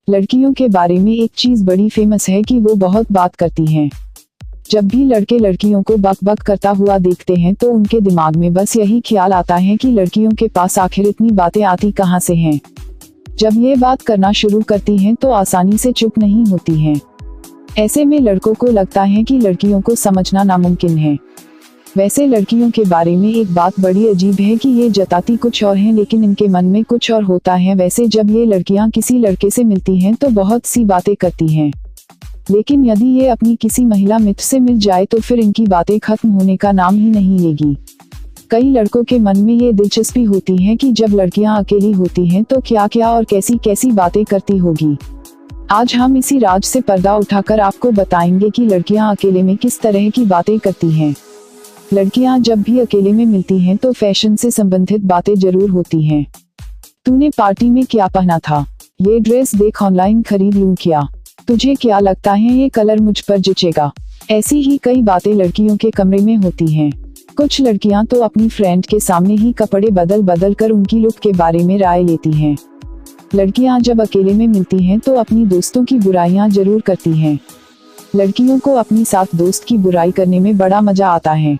लड़कियों के बारे में एक चीज बड़ी फेमस है कि वो बहुत बात करती हैं। जब भी लड़के लड़कियों को बक बक करता हुआ देखते हैं तो उनके दिमाग में बस यही ख्याल आता है कि लड़कियों के पास आखिर इतनी बातें आती कहाँ से हैं। जब ये बात करना शुरू करती हैं तो आसानी से चुप नहीं होती हैं। ऐसे में लड़कों को लगता है कि लड़कियों को समझना नामुमकिन है। वैसे लड़कियों के बारे में एक बात बड़ी अजीब है कि ये जताती कुछ और हैं लेकिन इनके मन में कुछ और होता है। वैसे जब ये लड़कियां किसी लड़के से मिलती हैं तो बहुत सी बातें करती हैं, लेकिन यदि ये अपनी किसी महिला मित्र से मिल जाए तो फिर इनकी बातें खत्म होने का नाम ही नहीं लेगी। कई लड़कों के मन में ये दिलचस्पी होती है कि जब लड़कियां अकेली होती हैं तो क्या क्या और कैसी कैसी बातें करती होगी। आज हम इसी राज से पर्दा उठाकर आपको बताएंगे कि लड़कियां अकेले में किस तरह की बातें करती हैं। लड़कियां जब भी अकेले में मिलती हैं तो फैशन से संबंधित बातें जरूर होती हैं। तूने पार्टी में क्या पहना था? ये ड्रेस देख, ऑनलाइन खरीद लूं क्या? तुझे क्या लगता है ये कलर मुझ पर जचेगा? ऐसी ही कई बातें लड़कियों के कमरे में होती हैं। कुछ लड़कियां तो अपनी फ्रेंड के सामने ही कपड़े बदल बदल कर उनकी लुक के बारे में राय लेती हैं। लड़कियां जब अकेले में मिलती हैं तो अपनी दोस्तों की बुराइयां जरूर करती हैं। लड़कियों को अपनी साथ दोस्त की बुराई करने में बड़ा मजा आता है।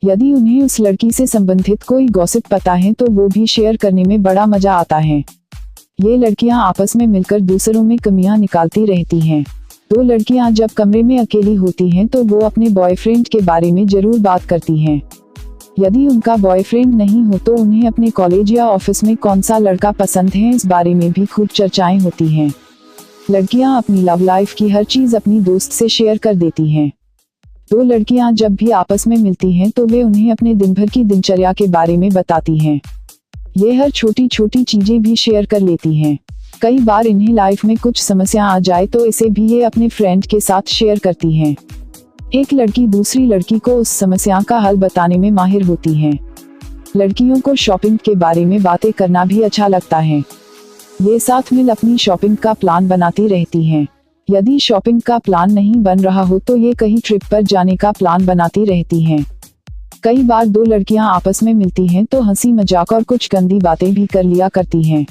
यदि उन्हें उस लड़की से संबंधित कोई गॉसिप पता है तो वो भी शेयर करने में बड़ा मजा आता है। ये लड़कियां आपस में मिलकर दूसरों में कमियां निकालती रहती हैं। दो लड़कियां जब कमरे में अकेली होती हैं तो वो अपने बॉयफ्रेंड के बारे में जरूर बात करती हैं। यदि उनका बॉयफ्रेंड नहीं हो तो उन्हें अपने कॉलेज या ऑफिस में कौन सा लड़का पसंद है इस बारे में भी खूब चर्चाएं होती हैं। लड़कियां अपनी लव लाइफ की हर चीज अपनी दोस्त से शेयर कर देती हैं। दो लड़कियां जब भी आपस में मिलती हैं तो वे उन्हें अपने दिन भर की दिनचर्या के बारे में बताती हैं। ये हर छोटी छोटी चीजें भी शेयर कर लेती हैं। कई बार इन्हें लाइफ में कुछ समस्या आ जाए तो इसे भी ये अपने फ्रेंड के साथ शेयर करती हैं। एक लड़की दूसरी लड़की को उस समस्या का हल बताने में माहिर होती है। लड़कियों को शॉपिंग के बारे में बातें करना भी अच्छा लगता है। ये साथ मिल अपनी शॉपिंग का प्लान बनाती रहती हैं। यदि शॉपिंग का प्लान नहीं बन रहा हो तो ये कहीं ट्रिप पर जाने का प्लान बनाती रहती हैं। कई बार दो लड़कियां आपस में मिलती हैं तो हंसी मजाक और कुछ गंदी बातें भी कर लिया करती हैं।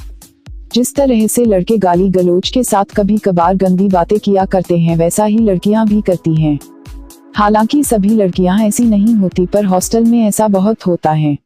जिस तरह से लड़के गाली गलौज के साथ कभी कभार गंदी बातें किया करते हैं वैसा ही लड़कियां भी करती हैं। हालांकि सभी लड़कियां ऐसी नहीं होती पर हॉस्टल में ऐसा बहुत होता है।